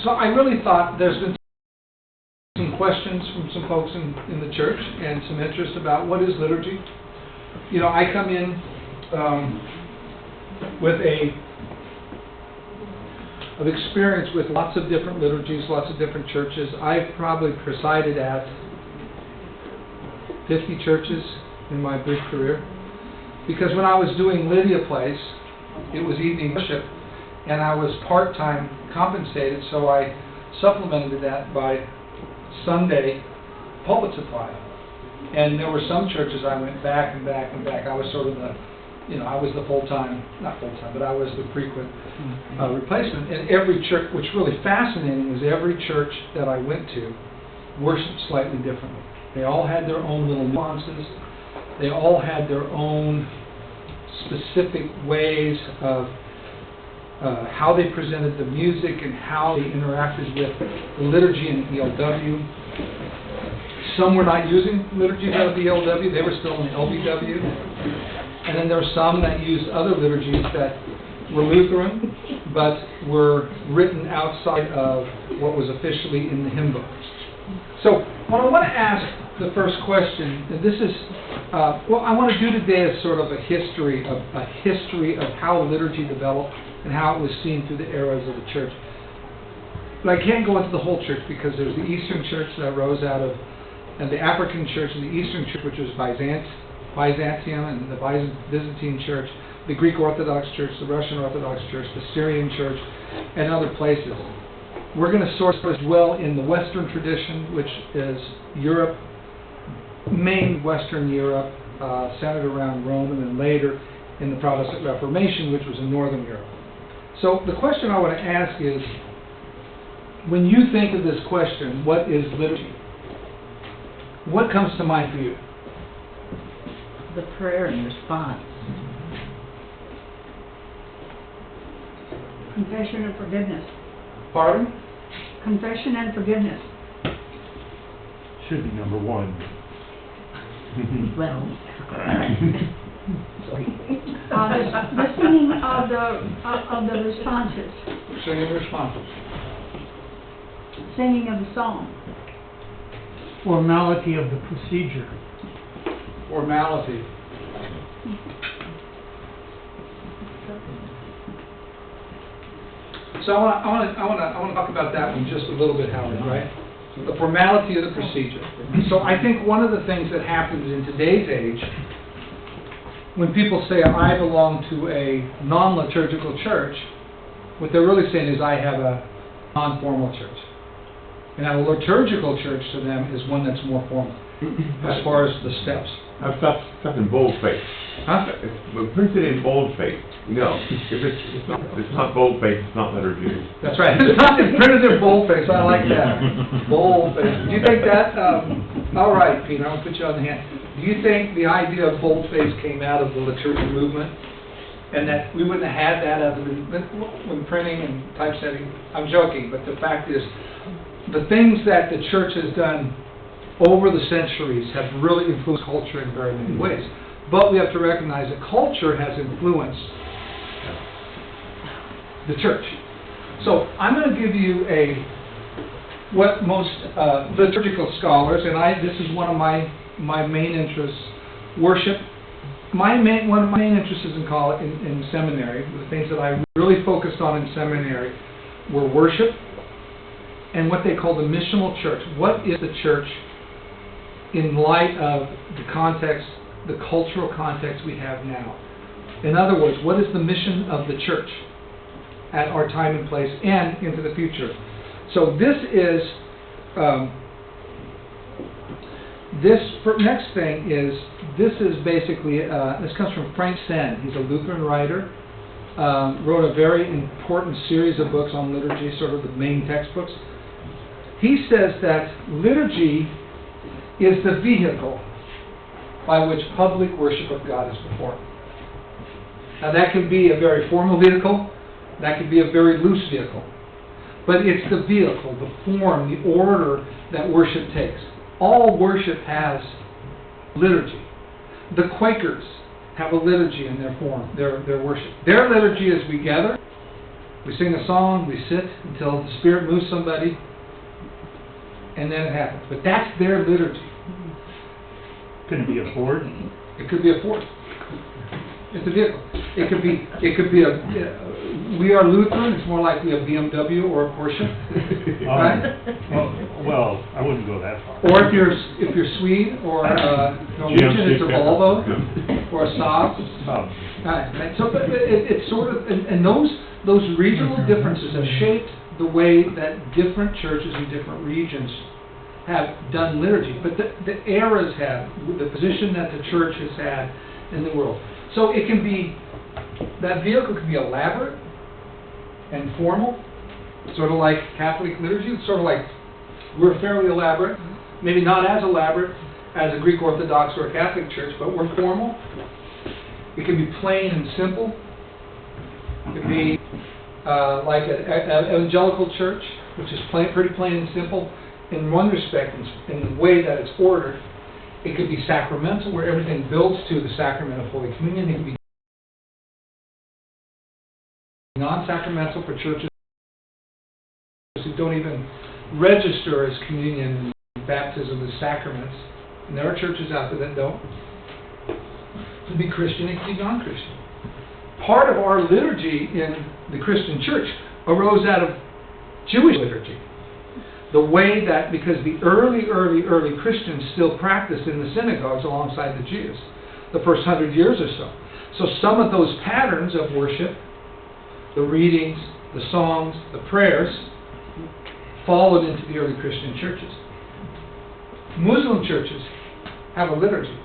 So I really thought there's been some questions from some folks in the church and some interest about what is liturgy. You know, I come in with of experience with lots of different liturgies, lots of different churches. I've probably presided at 50 churches in my brief career, because when I was doing Lydia Place, it was evening worship, and I was part-time compensated, so I supplemented that by Sunday pulpit supply. And there were some churches I went back and back and back. I was sort of the, I was the full-time, not full-time, but I was the frequent replacement. And every church, what's really fascinating is every church that I went to worshiped slightly differently. They all had their own little nuances. They all had their own specific ways of how they presented the music and how they interacted with the liturgy and ELW. Some were not using liturgy out of the ELW, they were still in the LBW. And then there were some that used other liturgies that were Lutheran, but were written outside of what was officially in the hymn book. So what I want to ask the first question, and this is, what I want to do today is sort of a history of how liturgy developed and how it was seen through the eras of the church. But I can't go into the whole church because there's the Eastern Church that arose out of, and the African Church and the Eastern Church, which was Byzantium and the Byzantine Church, the Greek Orthodox Church, the Russian Orthodox Church, the Syrian Church, and other places. We're going to sort of dwell in the Western tradition, which is Europe, main Western Europe, centered around Rome, and then later in the Protestant Reformation, which was in Northern Europe. So the question I want to ask is, when you think of this question, what is liturgy? What comes to mind for you? The prayer and response. Confession and forgiveness. Pardon? Confession and forgiveness. Should be number one. Well, sorry. The singing of the responses. Singing responses. Singing of the psalm. Formality of the procedure. Formality. So I want to talk about that one just a little bit, Howard, right? The formality of the procedure. So I think one of the things that happens in today's age, when people say, I belong to a non-liturgical church, what they're really saying is, I have a non-formal church. And a liturgical church to them is one that's more formal, as far as the steps. I've stuff in boldface. Huh? It's printed in boldface. No, if it's not boldface, it's not liturgy. That's right. It's printed in boldface. I like that. Boldface. Do you think that? All right, Pete. I'm gonna put you on the hand. Do you think the idea of boldface came out of the liturgy movement, and that we wouldn't have had that as when printing and typesetting? I'm joking, but the fact is, the things that the church has done over the centuries have really influenced culture in very many ways. But we have to recognize that culture has influenced the church. So I'm going to give you what most liturgical scholars, and this is one of my main interests, worship. One of my main interests is in seminary. The things that I really focused on in seminary were worship and what they call the missional church. What is the church in light of the context, the cultural context we have now? In other words, what is the mission of the church at our time and place and into the future? So this is, next thing is, this is basically, this comes from Frank Senn. He's a Lutheran writer, wrote a very important series of books on liturgy, sort of the main textbooks. He says that liturgy is the vehicle by which public worship of God is performed. Now that can be a very formal vehicle, that can be a very loose vehicle, but it's the vehicle, the form, the order that worship takes. All worship has liturgy. The Quakers have a liturgy in their form, their worship. Their liturgy is we gather We sing a song, we sit until the Spirit moves somebody, and then it happens. But that's their liturgy. Can it be a Ford? It could be a Ford. It's a vehicle. It could be we are Lutheran, it's more likely a BMW or a Porsche, right? Well, I wouldn't go that far. Or if you're Swede or Norwegian, it's a Volvo or a Saab. Right. So but it's sort of, and those regional differences have shaped the way that different churches in different regions have done liturgy. But the eras have, the position that the church has had in the world. So it can be, that vehicle can be elaborate and formal, sort of like Catholic liturgy. It's sort of like, we're fairly elaborate, maybe not as elaborate as a Greek Orthodox or a Catholic church, but we're formal. It can be plain and simple. It can be like an evangelical church, which is pretty plain and simple in one respect, in the way that it's ordered. It could be sacramental, where everything builds to the sacrament of Holy Communion. It can be non-sacramental for churches who don't even register as communion and baptism as sacraments. And there are churches out there that don't. It could be Christian, it could be non-Christian. Part of our liturgy in the Christian church arose out of Jewish liturgy. The way that, because the early Christians still practiced in the synagogues alongside the Jews, the first 100 years or so. So some of those patterns of worship, the readings, the songs, the prayers, followed into the early Christian churches. Muslim churches have a liturgy.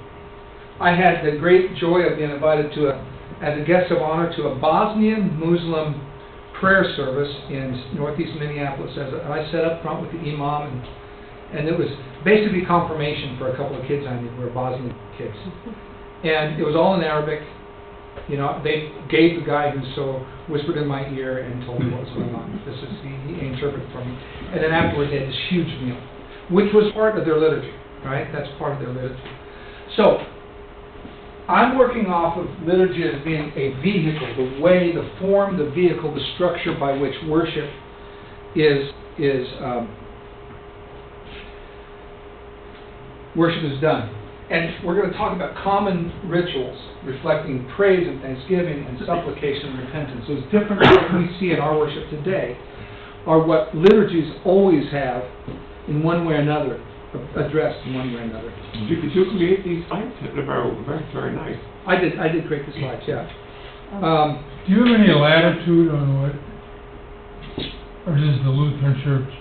I had the great joy of being invited as a guest of honor to a Bosnian Muslim prayer service in northeast Minneapolis. I sat up front with the imam, and it was basically confirmation for a couple of kids I knew who were Bosnian kids. And it was all in Arabic. You know, they gave the guy who whispered in my ear and told me what was going on. He interpreted for me. And then afterwards they had this huge meal, which was part of their liturgy, right? That's part of their liturgy. So, I'm working off of liturgy as being a vehicle, the way, the form, the vehicle, the structure by which worship is done. And we're going to talk about common rituals reflecting praise and thanksgiving and supplication and repentance. Those different things we see in our worship today are what liturgies always have, in one way or another, addressed in one way or another. Did you create these slides? They're very nice. I did create the slides, yeah. Do you have any latitude on what, or does the Lutheran Church,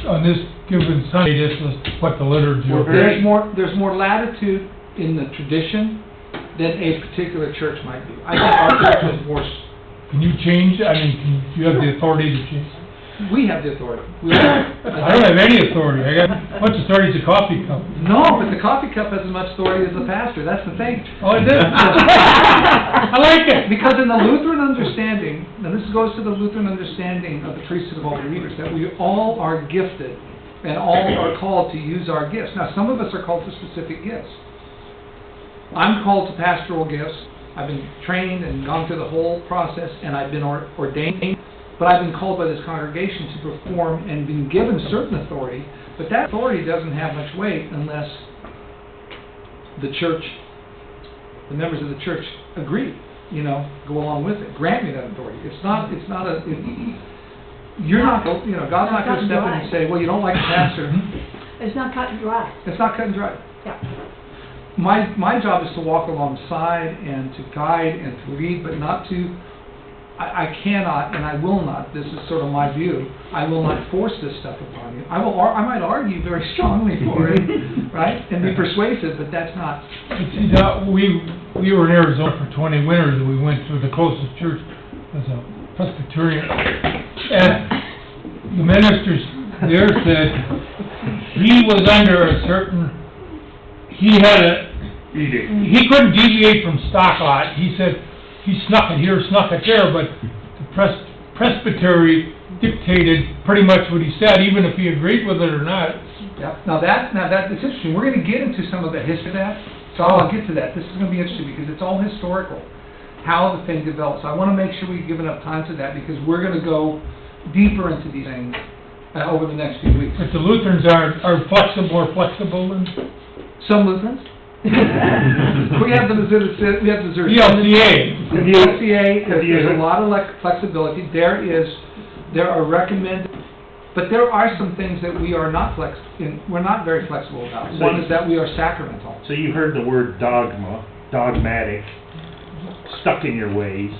on this given Sunday, this is what the liturgy will be? There's more latitude in the tradition than a particular church might be. I think our church is more... Can you change, I mean, do you have the authority to change? We have the authority. I don't have any authority. I got as much authority as a coffee cup. No, but the coffee cup has as much authority as the pastor. That's the thing. Oh, it does? I like it. Because in the Lutheran understanding, and this goes to the Lutheran understanding of the priesthood of all believers, that we all are gifted and all are called to use our gifts. Now, some of us are called to specific gifts. I'm called to pastoral gifts. I've been trained and gone through the whole process, and I've been ordained. But I've been called by this congregation to perform and been given certain authority, but that authority doesn't have much weight unless the church, the members of the church agree, go along with it. Grant me that authority. God's not going to step in and say, well, you don't like the pastor. It's not cut and dry. It's not cut and dry. Yeah. My job is to walk alongside and to guide and to lead, but not to... I cannot and I will not, this is sort of my view, I will not force this stuff upon you. I might argue very strongly for it, right, and be persuasive, but that's not... See, we were in Arizona for 20 winters, and we went to the closest church as a Presbyterian, and the ministers there said he was under a certain... He couldn't deviate from stock lot. He said he snuck it here, snuck it there, but the presbytery dictated pretty much what he said, even if he agreed with it or not. Yeah. Now that's interesting. We're going to get into some of the history of that, so I'll get to that. This is going to be interesting because it's all historical. how the thing develops. I want to make sure we give enough time to that, because we're going to go deeper into these things over the next few weeks. But the Lutherans are more flexible than Some Lutherans. We have the the LCA. The LCA, there's a lot of flexibility. There are recommended, but there are some things that we are not we're not very flexible about. So One is that we are sacramental. So you've heard the word dogma, dogmatic, stuck in your ways,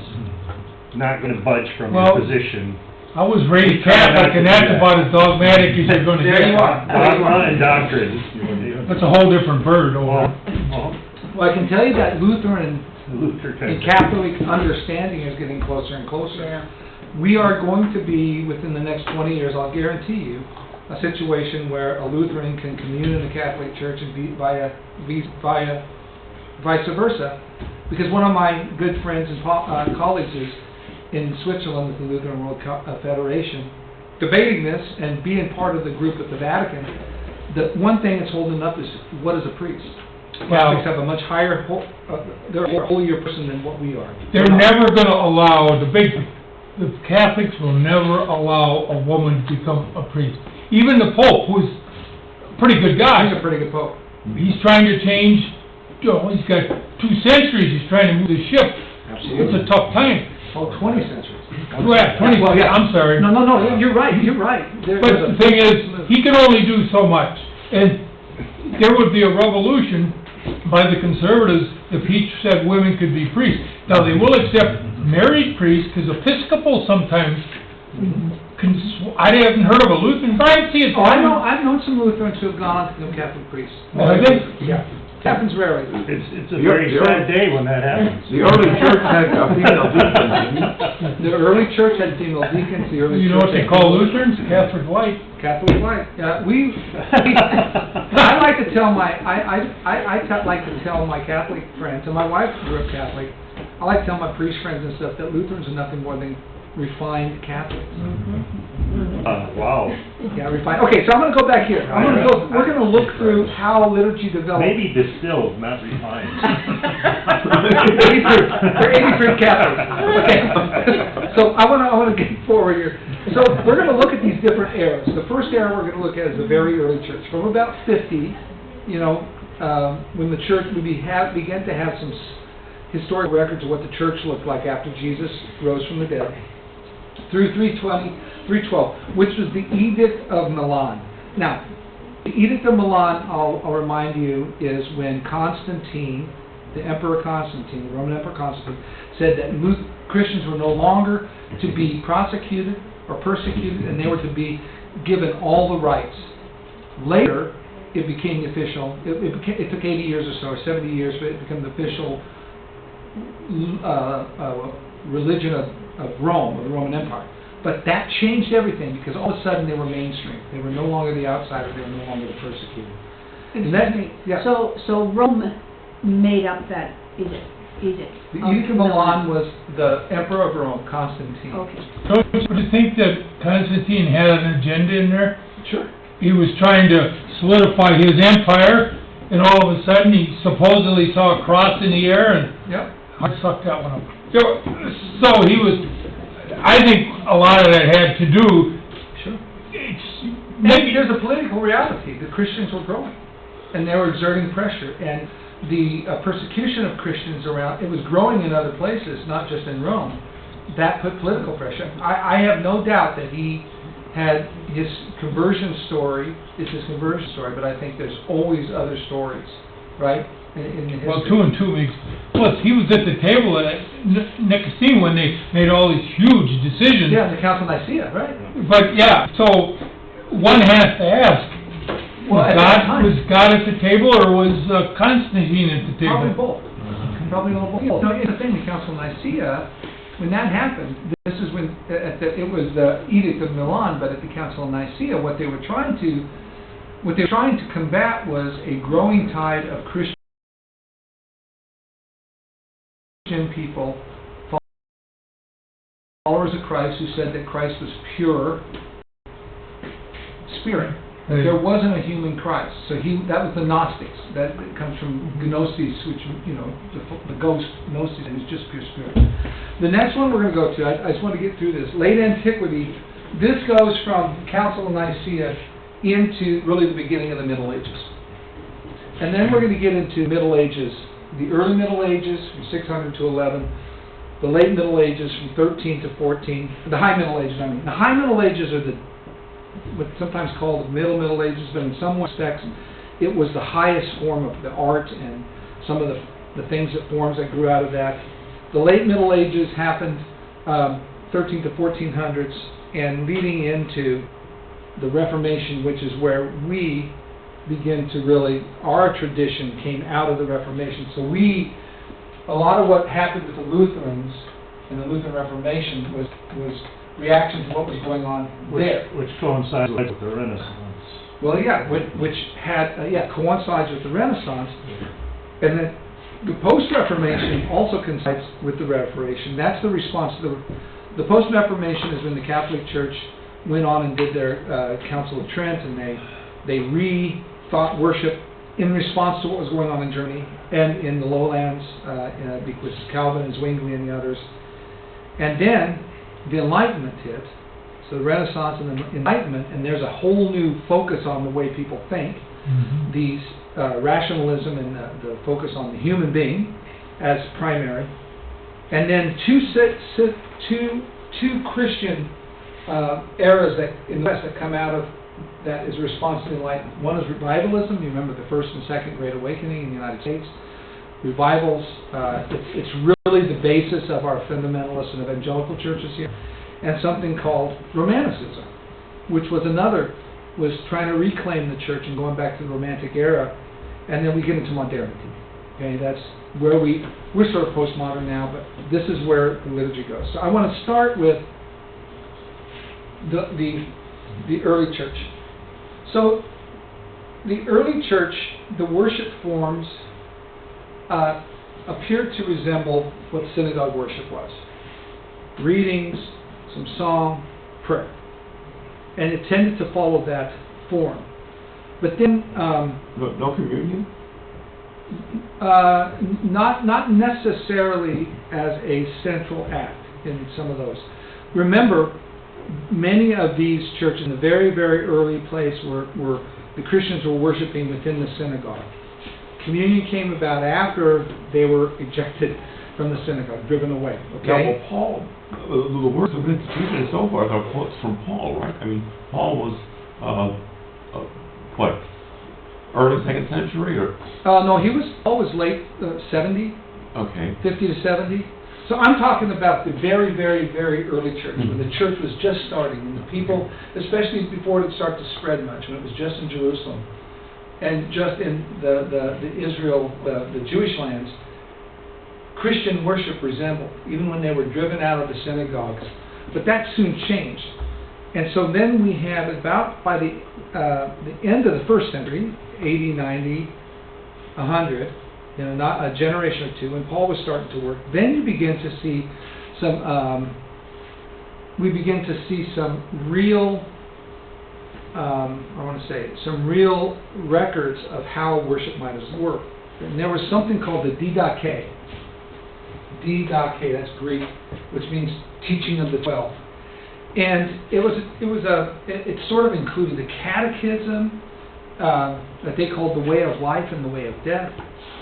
not gonna budge from your Well, position. I was raised Catholic, and that's about as dogmatic as you're gonna There get. you are. Dogma and doctrine. That's a whole different bird over. Well, I can tell you that Lutheran Luther and Catholic understanding is getting closer and closer. Yeah. We are going to be, within the next 20 years, I'll guarantee you, a situation where a Lutheran can commune in the Catholic Church and be vice versa. Because one of my good friends and colleagues is in Switzerland with the Lutheran World Federation, debating this and being part of the group at the Vatican. The one thing that's holding up is, what is a priest? Catholics have a much higher, they're a holier person than what we are. They're never gonna allow, the Catholics will never allow a woman to become a priest. Even the Pope, who's a pretty good guy, He's a pretty good pope. he's trying to change, he's got 2 centuries, he's trying to move the ship. It's a tough time. Oh, 20 centuries. Yeah, 20, Well, yeah. I'm sorry. No, you're right. But the thing is, he can only do so much, and there would be a revolution by the conservatives if he said women could be priests. Now, they will accept married priests, because Episcopal sometimes I haven't heard of a Lutheran, but I see it. Oh, I've known some Lutherans who have gone on to become Catholic priests. Oh, have they? Yeah. Happens rarely. It's a very sad day when that happens. The early church had a female deacon. The early church had female deacons, the early You know what church they had call female- Lutherans? Catholic white. Catholic white. I like to tell like to tell my Catholic friends, and my wife grew up Catholic, I like to tell my priest friends and stuff that Lutherans are nothing more than refined Catholics. Wow. Yeah, refined. Okay, so I'm gonna go back here. We're gonna look through how liturgy developed. Maybe distilled, not refined. They're 80 Catholics. Okay. So I wanna get forward here. So we're gonna look at these different eras. The first era we're gonna look at is the very early church. From about 50, when the church, we began to have some historic records of what the church looked like after Jesus rose from the dead, through 312, which was the Edict of Milan. Now, the Edict of Milan, I'll remind you, is when Constantine, the Emperor Constantine, the Roman Emperor Constantine, said that Christians were no longer to be prosecuted or persecuted, and they were to be given all the rights. Later, it became the official, it took 80 years or so, or 70 years, but it became the official religion of Rome, of the Roman Empire. But that changed everything, because all of a sudden they were mainstream. They were no longer the outsiders, they were no longer the persecuted. And that, yeah. So Rome made up that edict. The Edict of Milan was the Emperor of Rome, Constantine. Okay. Don't you think that Constantine had an agenda in there? Sure. He was trying to solidify his empire, and all of a sudden he supposedly saw a cross in the air, and Yep. I sucked that one up. So he was, I think a lot of that had to do, Sure. maybe There's a political reality. The Christians were growing, and they were exerting pressure. And the persecution of Christians around, it was growing in other places, not just in Rome. That put political pressure. I have no doubt that he had his conversion story, is his conversion story, but I think there's always other stories, right? In history. well, 2 and 2 makes, plus he was at the table at Nicosia when they made all these huge decisions. Yeah, the Council of Nicaea, right? But yeah, so one has to ask, Well, at that time- was God at the table, or was Constantine at the table? Probably both. Probably a little both. No, it's the thing, the Council of Nicaea, when that happened, this is when, it was the Edict of Milan, but at the Council of Nicaea, what they were trying to combat was a growing tide of Christian people, followers of Christ, who said that Christ was pure spirit, that there wasn't a human Christ. So that was the Gnostics. That comes from gnosis, which, the ghost, gnosis, is just pure spirit. The next one we're going to go to, I just want to get through this. Late antiquity, this goes from Council of Nicaea into really the beginning of the Middle Ages. And then we're going to get into Middle Ages, the early Middle Ages from 600 to 11, the late Middle Ages from 13 to 14, the High Middle Ages, I mean. The High Middle Ages are what's sometimes called the Middle Ages, but in some respects it was the highest form of the art and some of the things that grew out of that. The late Middle Ages happened 13 to 1400s and leading into the Reformation, which is where we begin to really, our tradition came out of the Reformation. So a lot of what happened with the Lutherans and the Lutheran Reformation was reaction to what was going on there. Which coincides with the Renaissance. Well, yeah, which had, coincides with the Renaissance. And then the post-Reformation also coincides with the Reformation. That's the response to the post-Reformation is when the Catholic Church went on and did their Council of Trent, and they rethought worship in response to what was going on in Germany and in the lowlands, because Calvin and Zwingli and the others. And then the Enlightenment hit, so the Renaissance and the Enlightenment, and there's a whole new focus on the way people think. Mhm. These rationalism and the focus on the human being as primary. And then two Christian eras that in the West that come out of that is a response to the Enlightenment. One is Revivalism. You remember the First and Second Great Awakening in the United States. Revivals, it's really the basis of our fundamentalist and evangelical churches here. And something called Romanticism, which was trying to reclaim the church and going back to the Romantic era. And then we get into modernity. Okay, that's where we're sort of postmodern now, but this is where the liturgy goes. So I want to start with the early church. So the early church, the worship forms appeared to resemble what synagogue worship was. Readings, some song, prayer. And it tended to follow that form. But then No communion? not necessarily as a central act in some of those. Remember, many of these churches in the very, very early place were the Christians were worshiping within the synagogue. Communion came about after they were ejected from the synagogue, driven away. Okay. Yeah, well, Paul, the words of institution and so forth are quotes from Paul, right? I mean, Paul was early 2nd century or? No, Paul was late 70. Okay. 50 to 70. So I'm talking about the very, very, very early church, when the church was just starting, and the people, especially before it started to spread much, when it was just in Jerusalem, and just in the Israel, the Jewish lands, Christian worship resembled, even when they were driven out of the synagogues. But that soon changed. And so then we have about by the end of the first century, 80, 90, 100, not a generation or two, when Paul was starting to work, then you begin to see some, real, some real records of how worship might have worked. And there was something called the Didache. Didache, that's Greek, which means teaching of the 12. And it sort of included the catechism, that they called the way of life and the way of death,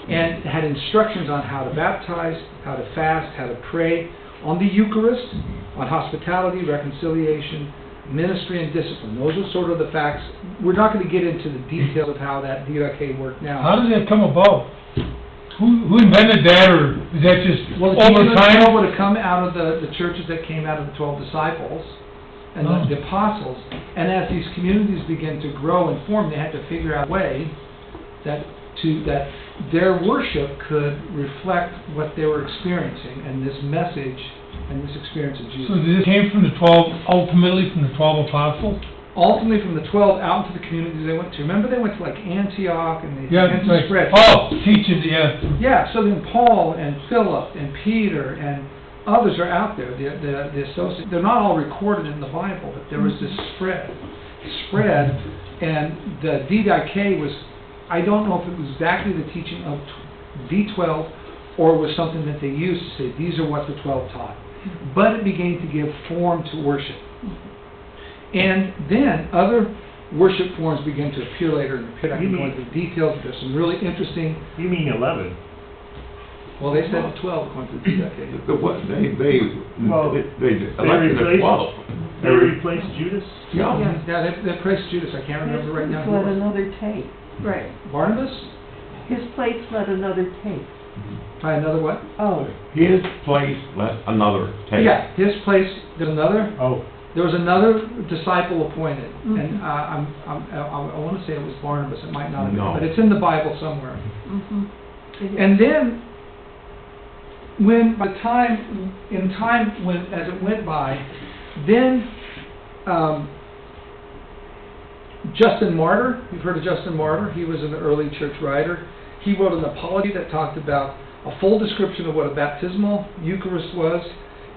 and had instructions on how to baptize, how to fast, how to pray, on the Eucharist, on hospitality, reconciliation, ministry, and discipline. Those are sort of the facts. We're not going to get into the details of how that Didache worked now. How did that come about? Who invented that, or is that just Well, the over teaching of the 12 time? would have come out of the churches that came out of the 12 disciples and the apostles. And as these communities began to grow and form, they had to figure out a way that their worship could reflect what they were experiencing and this message and this experience of Jesus. So this came from the 12, ultimately from the 12 apostles? Ultimately from the 12 out into the communities they went to. Remember they went to like Antioch and they Yeah, began to right. spread. Oh, teaching, yeah. Yeah, so then Paul and Philip and Peter and others are out there. The associates, they're not all recorded in the Bible, but there was this spread And the didache was, I don't know if it was exactly the teaching of D12 or was something that they used to say, these are what the 12 taught. But it began to give form to worship. And then other worship forms began to appear later in the pit. I can go into the details, there's some really interesting... You mean 11? Well, they said 12 according to the didache. They elected replaced- at 12. They replaced Judas? Yeah. Yeah, they praised Judas, I can't remember right now. Let another take. Right. Barnabas? His place let another take. Try another what? Oh, His place let another take. Yeah, his place, there's another, Oh, there was another disciple appointed, Mhm. and I want to say it was Barnabas, it might not have been, No. but it's in the Bible somewhere. Mm-hmm. And then, when, by the time, in time, when, as it went by, then, Justin Martyr, you've heard of Justin Martyr, he was an early church writer. He wrote an apology that talked about a full description of what a baptismal Eucharist was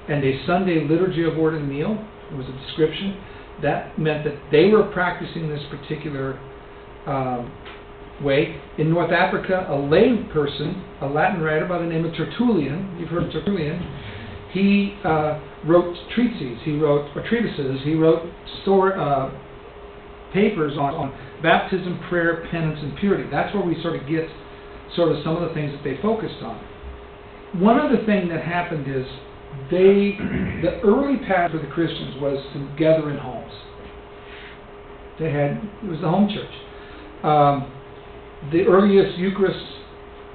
and a Sunday liturgy of word and meal. It was a description. That meant that they were practicing this particular way. In North Africa, a lay person, a Latin writer by the name of Tertullian, you've heard of Tertullian, he wrote treatises, he wrote treatises, he wrote papers on baptism, prayer, penance, and purity. That's where we sort of get sort of some of the things that they focused on. One other thing that happened is the early path for the Christians was to gather in homes. It was the home church. The earliest Eucharists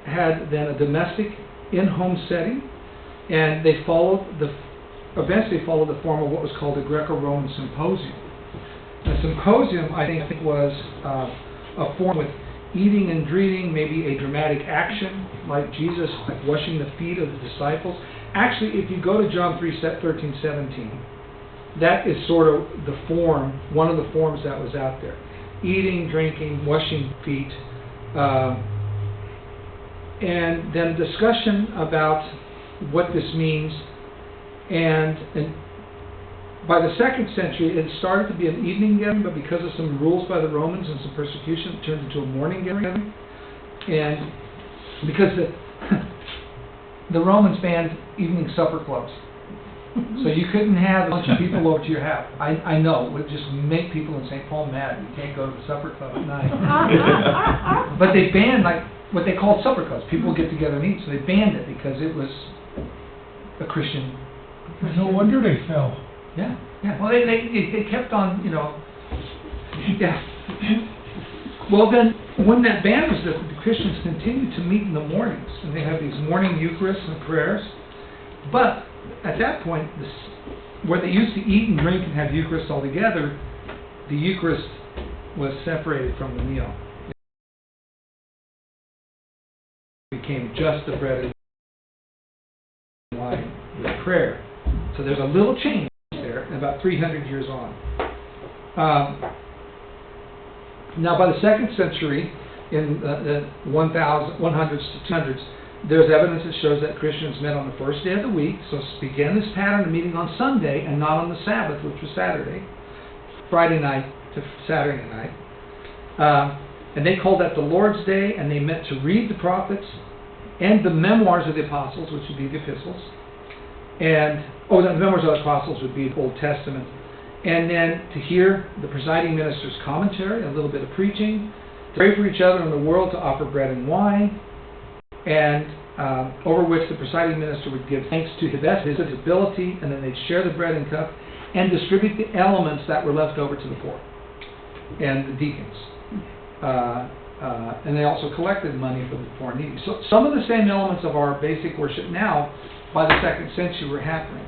had then a domestic in-home setting, and they eventually followed the form of what was called the Greco-Roman Symposium. The symposium, I think, was a form with eating and drinking, maybe a dramatic action, like Jesus, like washing the feet of the disciples. Actually, if you go to John 3:13, 17, that is sort of the form, one of the forms that was out there. Eating, drinking, washing feet, and then discussion about what this means, and by the 2nd century, it started to be an evening gathering, but because of some rules by the Romans and some persecution, it turned into a morning gathering. And because the Romans banned evening supper clubs. So you couldn't have a bunch of people over to your house. I know, it would just make people in St. Paul mad. You can't go to the supper club at night. But they banned, like, what they called supper clubs. People would get together and eat, so they banned it because it was a Christian. no wonder they fell. Yeah, yeah. Well, they kept on, yeah. Well, then, when that ban was lifted, the Christians continued to meet in the mornings, and they had these morning Eucharists and prayers. But at that point, where they used to eat and drink and have Eucharist all together, the Eucharist was separated from the meal. It became just the bread and wine with prayer. So there's a little change there, about 300 years on. Now, by the 2nd century, in the 100s to 200s, there's evidence that shows that Christians met on the first day of the week, so began this pattern of meeting on Sunday and not on the Sabbath, which was Saturday, Friday night to Saturday night. And they called that the Lord's Day, and they met to read the prophets and the memoirs of the apostles, which would be the epistles. And, the memoirs of the apostles would be the Old Testament. And then to hear the presiding minister's commentary, a little bit of preaching, to pray for each other in the world, to offer bread and wine, and over which the presiding minister would give thanks to his best, his ability, and then they'd share the bread and cup and distribute the elements that were left over to the poor and the deacons. And they also collected money for the poor and needy. So some of the same elements of our basic worship now, by the 2nd century, were happening.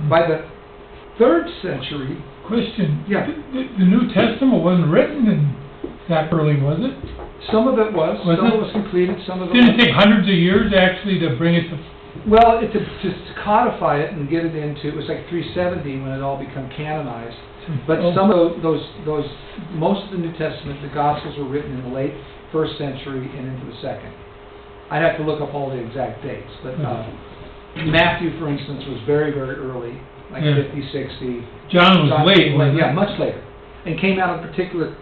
By the 3rd century... Question. Yeah. The New Testament wasn't written in that early, was it? Some of it was. Was some it? of it was completed, some of it Didn't it was... take hundreds of years actually to bring it to... Well, to codify it and get it into... It was like 370 when it all became canonized. But some of those, most of the New Testament, the Gospels were written in the late 1st century and into the 2nd. I'd have to look up all the exact dates, but Matthew, for instance, was very, very early, like 50, 60. John was late, wasn't it? Yeah, much later. and came out of a particular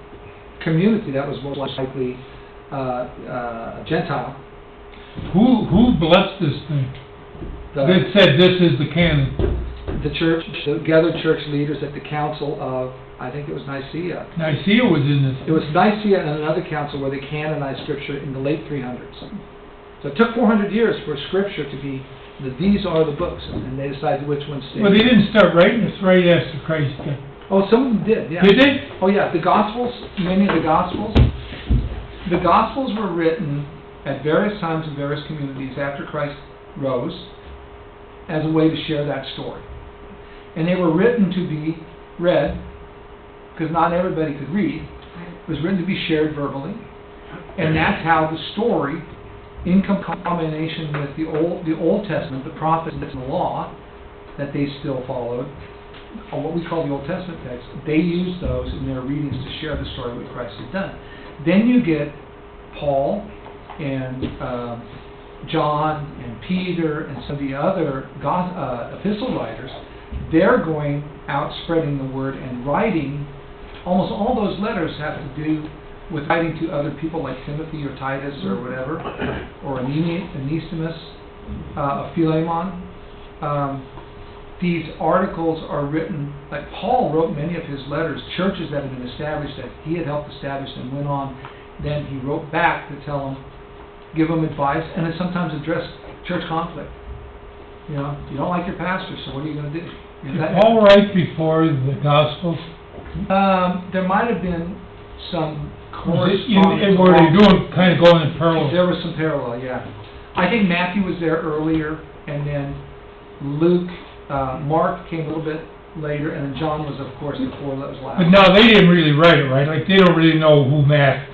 community that was most likely Gentile. Who blessed this thing? That said this is the canon? The church, the gathered church leaders at the council of, I think it was Nicaea. Nicaea was in this. It was Nicaea and another council where they canonized Scripture in the late 300s. So it took 400 years for Scripture to be, these are the books, and they decided which ones stayed. Well, they didn't start writing this right after Christ. Oh, some of them did, yeah. Did they? Oh, yeah, the Gospels, many of the Gospels were written at various times in various communities after Christ rose as a way to share that story. And they were written to be read, because not everybody could read. It was written to be shared verbally. And that's how the story, in combination with the Old Testament, the prophets and the law, that they still followed, or what we call the Old Testament text, they used those in their readings to share the story of what Christ had done. Then you get Paul and John and Peter and some of the other epistle writers. They're going out spreading the word and writing. Almost all those letters have to do with writing to other people like Timothy or Titus or whatever, or Onesimus, Philemon. These articles are written, like Paul wrote many of his letters, churches that had been established, that he had helped establish and went on. Then he wrote back to tell them, give them advice, and then sometimes address church conflict. You know, you don't like your pastor, so what are you going to do? Did Paul write before the Gospels? There might have been some Were they doing, kind of going in parallel? There was some parallel, yeah. I think Matthew was there earlier, and then Luke, Mark came a little bit later, and then John was, of course, before that was last. But no, they didn't really write it, right? Like, they don't really know who Matt...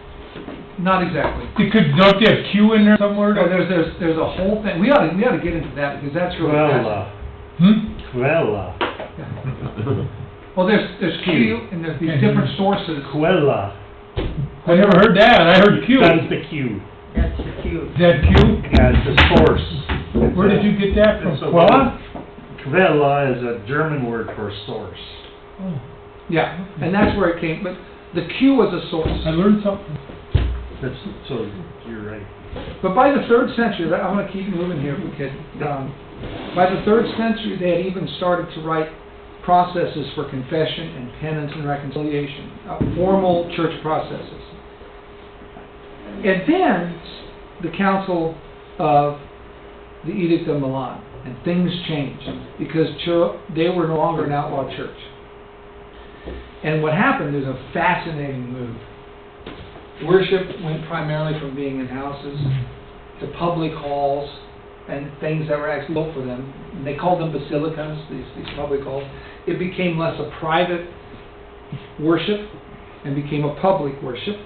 Not exactly. Don't they have Q in there somewhere? No, there's a whole thing. We ought to get into that, because that's really fascinating. Quella. Well, there's Q, and there's these different sources. Quella. I never heard that. I heard Q. That's the Q. That's the cue. Is that Q? Yeah, it's the source. Where did you get that from? It's a- Quella? Quella is a German word for source. Oh, Yeah, and that's where it came. But the Q was a source. I learned something. So, you're right. But by the 3rd century, I'm going to keep moving here if we could. By the 3rd century, they had even started to write processes for confession and penance and reconciliation, formal church processes. And then the Council of the Edict of Milan, and things changed because they were no longer an outlaw church. And what happened is a fascinating move. Worship went primarily from being in houses to public halls and things that were actually built for them. And they called them basilicas, these public halls. It became less a private worship and became a public worship.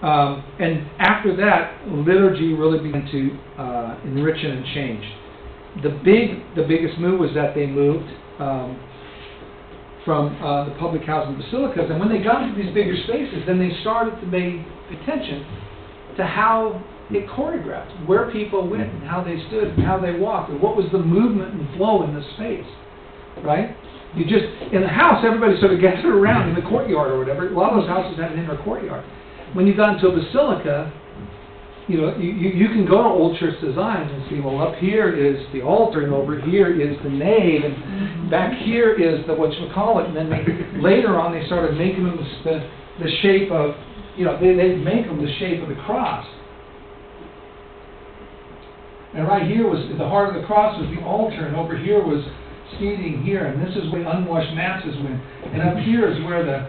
And after that, liturgy really began to enrich and change. The biggest move was that they moved from the public house and basilicas, and when they got into these bigger spaces, then they started to pay attention to how it choreographed, where people went and how they stood and how they walked, and what was the movement and flow in the space, right? You just, in the house, everybody sort of gathered around in the courtyard or whatever. A lot of those houses had an inner courtyard. When you got into a basilica, you know, you can go to old church designs and see, well, up here is the altar, and over here is the nave, and back here is the whatchamacallit, and then later on they started making them the shape of, you know, they'd make them the shape of the cross. And right here was, the heart of the cross was the altar, and over here was seating here, and this is where unwashed masses went, and up here is where the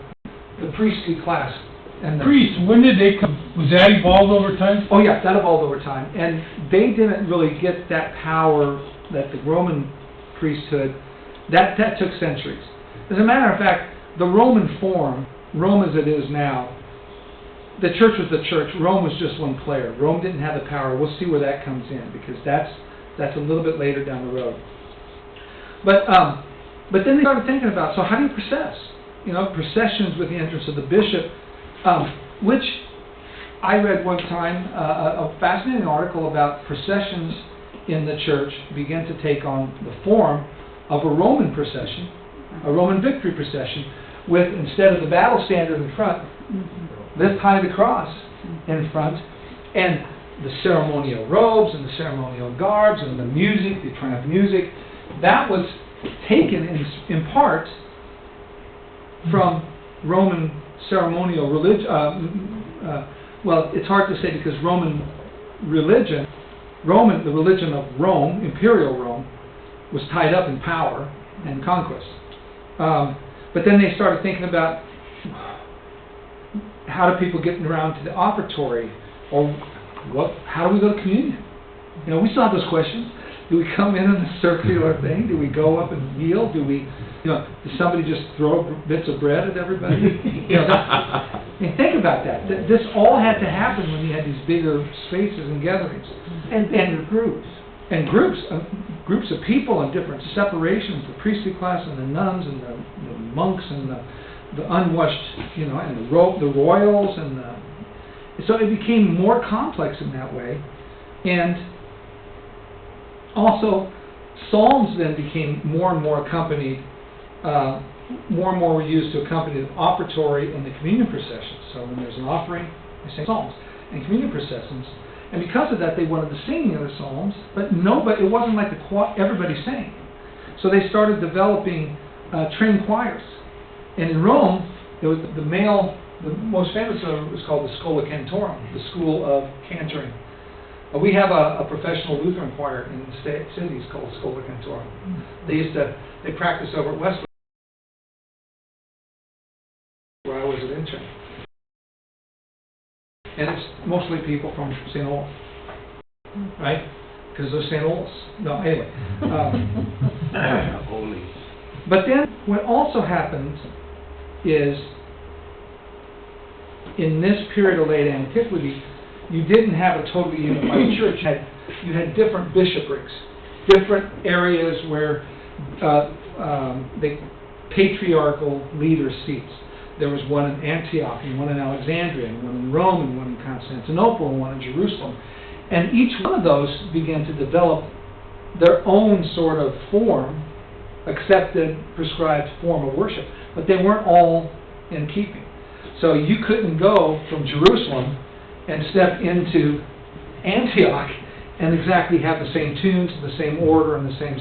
priestly class. And Priests, when did they come? Was that evolved over time? Oh yeah, that evolved over time. And they didn't really get that power that the Roman priesthood, that took centuries. As a matter of fact, the Roman form, Rome as it is now, the church was the church. Rome was just one player. Rome didn't have the power. We'll see where that comes in, because that's a little bit later down the road. But then they started thinking about, so how do you process? You know, processions with the entrance of the bishop. Which I read one time, a fascinating article about processions in the church began to take on the form of a Roman procession, a Roman victory procession, with, instead of the battle standard in front, this high the cross in front, and the ceremonial robes and the ceremonial garbs and the music, the triumph music, that was taken in part from Roman ceremonial religion. Well, it's hard to say because Roman religion, the religion of Rome, imperial Rome, was tied up in power and conquest. But then they started thinking about how do people get around to the offertory, or how do we go to communion? You know, we still have those questions. Do we come in a circular thing? Do we go up and kneel? Does somebody just throw bits of bread at everybody? I mean, think about that. This all had to happen when you had these bigger spaces and gatherings. And bigger groups. And groups of people and different separations, the priestly class and the nuns and the monks and the unwashed, and the royals and so it became more complex in that way. And also, psalms then became more and more accompanied, more and more were used to accompany the offertory and the communion processions. So when there's an offering, they sing psalms and communion processions. And because of that, they wanted to sing the other psalms, but it wasn't like everybody sang. So they started developing trained choirs. And in Rome, it was the most famous was called the Schola Cantorum, the school of cantoring. We have a professional Lutheran choir in the cities called Schola Cantorum. They practice over at Westwood, where I was an intern. And it's mostly people from St. Olaf, right? Because they're St. Olaf. No, anyway. But then what also happened is, in this period of late antiquity, you didn't have a totally unified church. You had different bishoprics, different areas where the patriarchal leader seats. There was one in Antioch, and one in Alexandria, and one in Rome, and one in Constantinople, and one in Jerusalem. And each one of those began to develop their own sort of form, accepted, prescribed form of worship. But they weren't all in keeping. So you couldn't go from Jerusalem and step into Antioch and exactly have the same tunes, the same order, and the same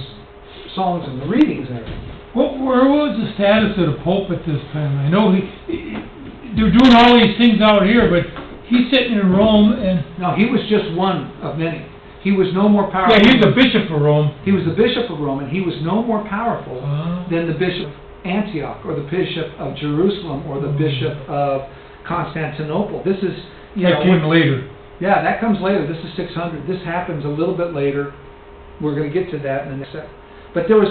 songs and the readings and everything. Where was the status of the Pope at this time? I know they're doing all these things out here, but he's sitting in Rome and... No, he was just one of many. He was no more powerful. Yeah, he's the bishop of Rome. He was the bishop of Rome, and he was no more powerful than the bishop of Antioch, or the bishop of Jerusalem, or the bishop of Constantinople. This is, That came later. Yeah, that comes later. This is 600. This happens a little bit later. We're going to get to that in the next set. But there was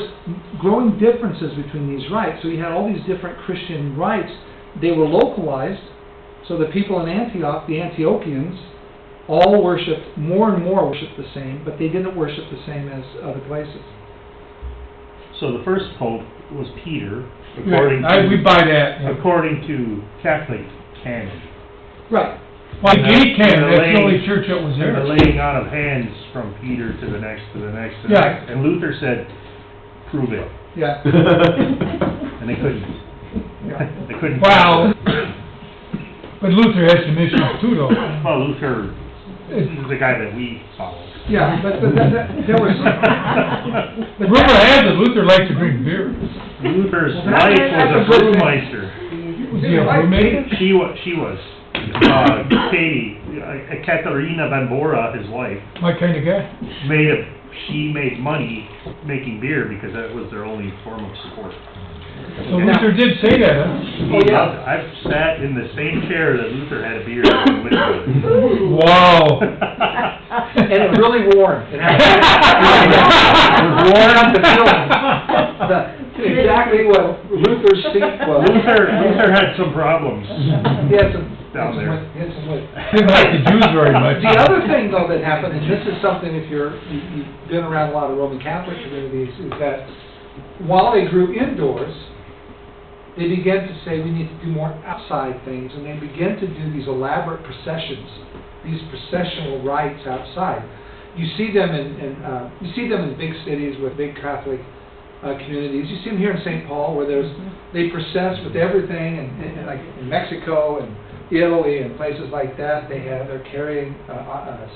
growing differences between these rites. So you had all these different Christian rites. They were localized. So the people in Antioch, the Antiochians, all worshipped, more and more worshipped the same, but they didn't worship the same as other places. So the first pope was Peter, We buy that. Yeah. according to Catholic canon. Right. By gate canon, that's the laying- only church that was And the there. laying on of hands from Peter to the next, to the next, to the Yeah. next. And Luther said, prove it. Yeah. And they couldn't. Yeah. They couldn't. Wow. But Luther had some issues too, though. Well, Luther is the guy that we follow. Yeah, but there was... The rumor has it Luther liked to drink beer. Luther's Well, wife that's was a a good thing. brewmeister. Was he a roommate? She was. Katie, Katerina Bambora, his wife, My kind of guy. she made money making beer because that was their only form of support. So Luther did say that, huh? Oh, yeah. I've sat in the same chair that Luther had a beer in with me. Wow. And it was really warm. It was warm up the feeling. Exactly what Luther's seat was. Luther had some problems He had some... down there. He had some weight. Didn't like the Jews very much. The other thing, though, that happened, and this is something if you've been around a lot of Roman Catholic communities, is that while they grew indoors, they began to say we need to do more outside things, and they began to do these elaborate processions, these processional rites outside. You see them in big cities with big Catholic communities. You see them here in St. Paul, where they process with everything, and like in Mexico and Italy and places like that, they're carrying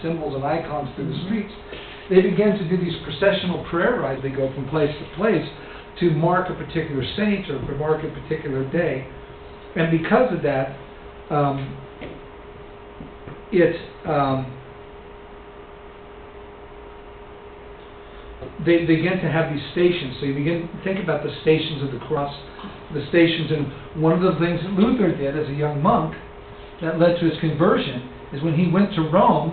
symbols and icons through the streets. They begin to do these processional prayer rites. They go from place to place to mark a particular saint or mark a particular day. And because of that, they begin to have these stations. So you begin to think about the stations of the cross, the stations. And one of the things that Luther did as a young monk that led to his conversion is when he went to Rome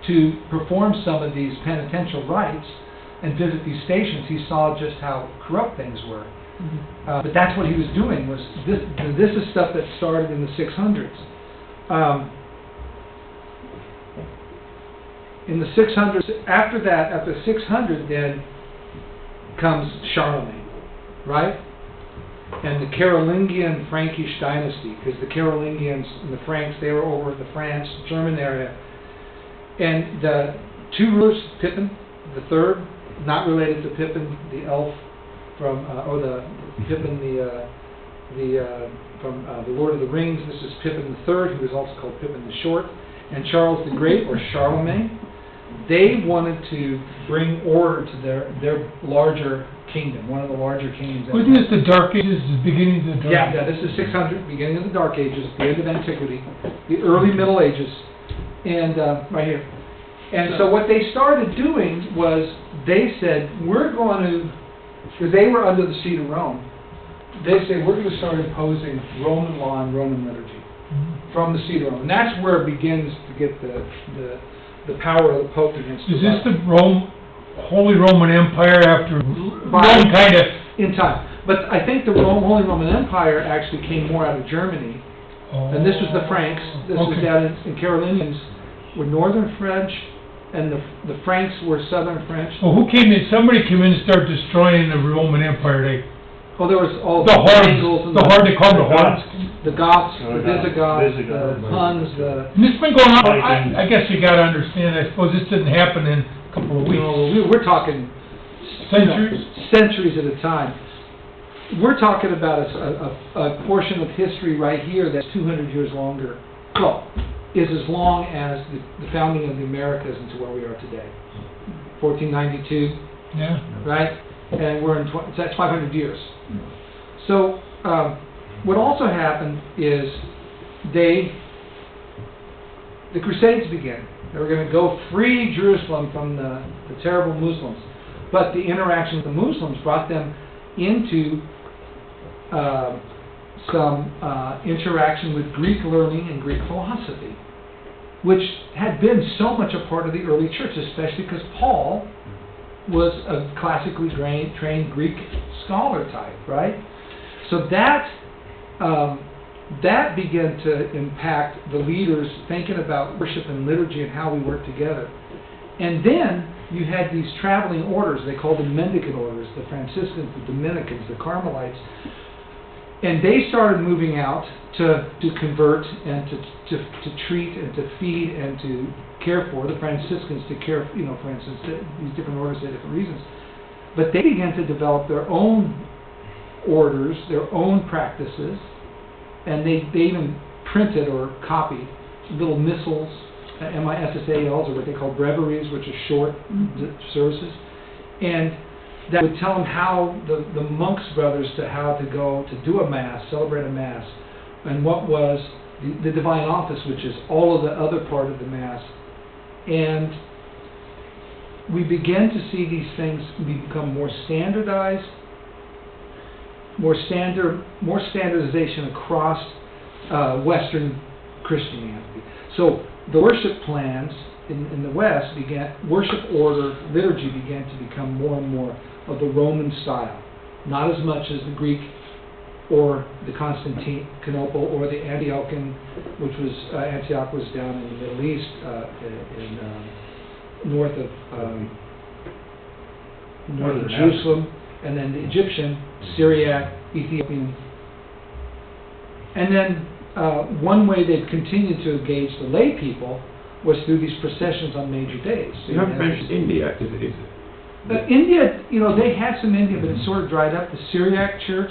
to perform some of these penitential rites and visit these stations, he saw just how corrupt things were. But that's what he was doing. This is stuff that started in the 600s. In the 600s, after 600, then comes Charlemagne, right? And the Carolingian Frankish dynasty, because the Carolingians and the Franks, they were over the France, German area. And the two rulers, Pippin the Third, not related to Pippin the elf from, Pippin from the Lord of the Rings. This is Pippin the Third, who was also called Pippin the Short, and Charles the Great, or Charlemagne. They wanted to bring order to their larger kingdom, one of the larger kingdoms. Wasn't this the Dark Ages, the beginning of the Dark Ages? Yeah, this is 600, beginning of the Dark Ages, the end of antiquity, the early Middle Ages, and right here. And so what they started doing was they said, we're going to, because they were under the seat of Rome, they said, we're going to start imposing Roman law and Roman liturgy from the seat of Rome. And that's where it begins to get the power of the Pope against the Is this the Holy Roman Empire after Rome kind of... In time. But I think the Holy Roman Empire actually came more out of Germany. And this was the Franks. This was down in Carolingians were northern French, and the Franks were southern French. Well, who came in? Somebody came in and started destroying the Roman Empire. Well, there was all the Huns, they called the Goths, Huns. The Goths, the Visigoths, the Huns, And this has been going on, I guess you gotta understand, I suppose this didn't happen in a couple of weeks. No, we're talking Centuries? Centuries at a time. We're talking about a portion of history right here that's 200 years longer. Well, is as long as the founding of the Americas into where we are today. 1492. Yeah. Right? And we're in, that's 500 years. So, what also happened is the Crusades began. They were going to go free Jerusalem from the terrible Muslims. But the interaction with the Muslims brought them into some interaction with Greek learning and Greek philosophy, which had been so much a part of the early church, especially because Paul was a classically trained Greek scholar type, right? So that began to impact the leaders thinking about worship and liturgy and how we work together. And then you had these traveling orders, they called them Mendican Orders, the Franciscans, the Dominicans, the Carmelites, and they started moving out to convert and to treat and to feed and to care for. The Franciscans to care, for instance, these different orders had different reasons. But they began to develop their own orders, their own practices, and they even printed or copied little missals, MISSALs, or what they call breviaries, which are short services, and that would tell them how the monks' brothers how to go to do a mass, celebrate a mass, and what was the divine office, which is all of the other part of the mass. And we begin to see these things become more standardized, more standardization across Western Christianity. So the worship plans in the West worship order, liturgy began to become more and more of the Roman style, not as much as the Greek or the Constantinople or the Antiochian, which was Antioch was down in the Middle East, north of Jerusalem, and then the Egyptian, Syriac, Ethiopian. And then one way they've continued to engage the lay people was through these processions on major days. So you haven't mentioned India. But India, you know, they had some India, but it sort of dried up. The Syriac church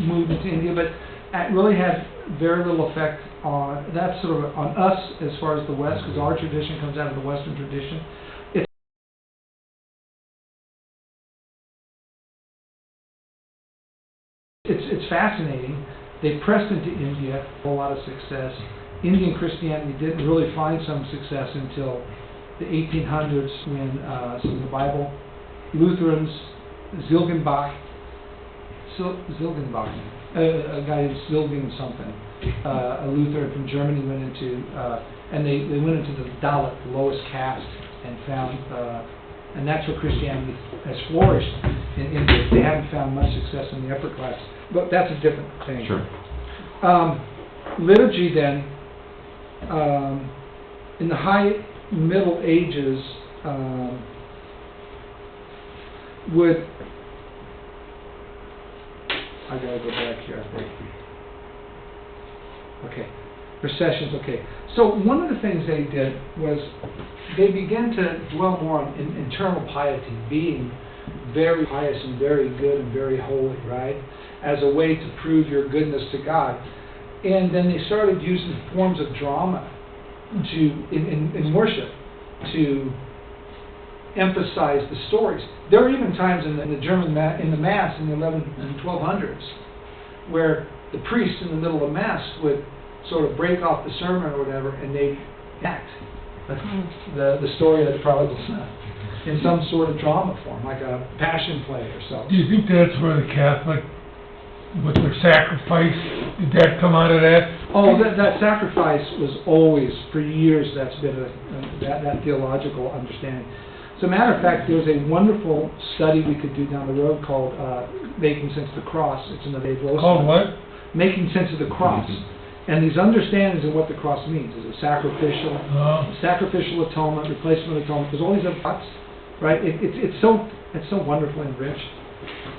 moved into India, but it really had very little effect on, that's sort of on us as far as the West, because our tradition comes out of the Western tradition. It's fascinating. They pressed into India, a lot of success. Indian Christianity didn't really find some success until the 1800s when some of the Bible Lutherans, Zilgenbach, a guy who's Zilgen something, a Lutheran from Germany went into, and they went into the Dalit, the lowest caste, and found, and that's where Christianity has flourished in India. They haven't found much success in the upper class, but that's a different thing. Sure. Liturgy then, in the high Middle Ages, I gotta go back here, I think. Okay, processions, okay. So one of the things they did was they began to dwell more on internal piety, being very pious and very good and very holy, right? As a way to prove your goodness to God. And then they started using forms of drama in worship to emphasize the stories. There were even times in the German Mass in the 11 and 1200s where the priest in the middle of Mass would sort of break off the sermon or whatever, and they'd act the story of the prodigal son in some sort of drama form, like a passion play or something. Do you think that's where the Catholic, with their sacrifice, did that come out of that? Oh, that sacrifice was always, for years, that's been that theological understanding. As a matter of fact, there's a wonderful study we could do down the road called Making Sense of the Cross. It's in the Dave Lowson. Called what? Making Sense of the Cross. And these understandings of what the cross means. Is it sacrificial atonement, replacement atonement? There's all these other thoughts, right? It's so wonderfully enriched.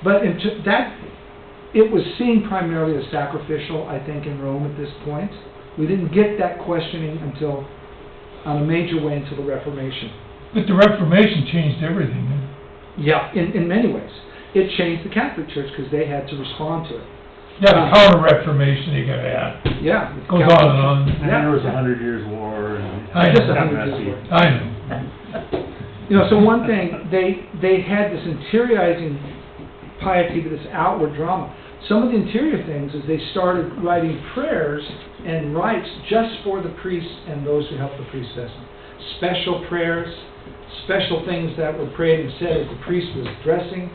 But it was seen primarily as sacrificial, I think, in Rome at this point. We didn't get that questioning until, on a major way, until the Reformation. But the Reformation changed everything, then. Yeah, in many ways. It changed the Catholic Church because they had to respond to it. Yeah, the Counter-Reformation you gotta add. Yeah. Goes on and on. And then there was 100 Years' War, and I Just know. 100 messy. years. I know. You know, so one thing, they had this interiorizing piety to this outward drama. Some of the interior things is they started writing prayers and rites just for the priests and those who helped the priestess. Special prayers, special things that were prayed and said as the priest was dressing.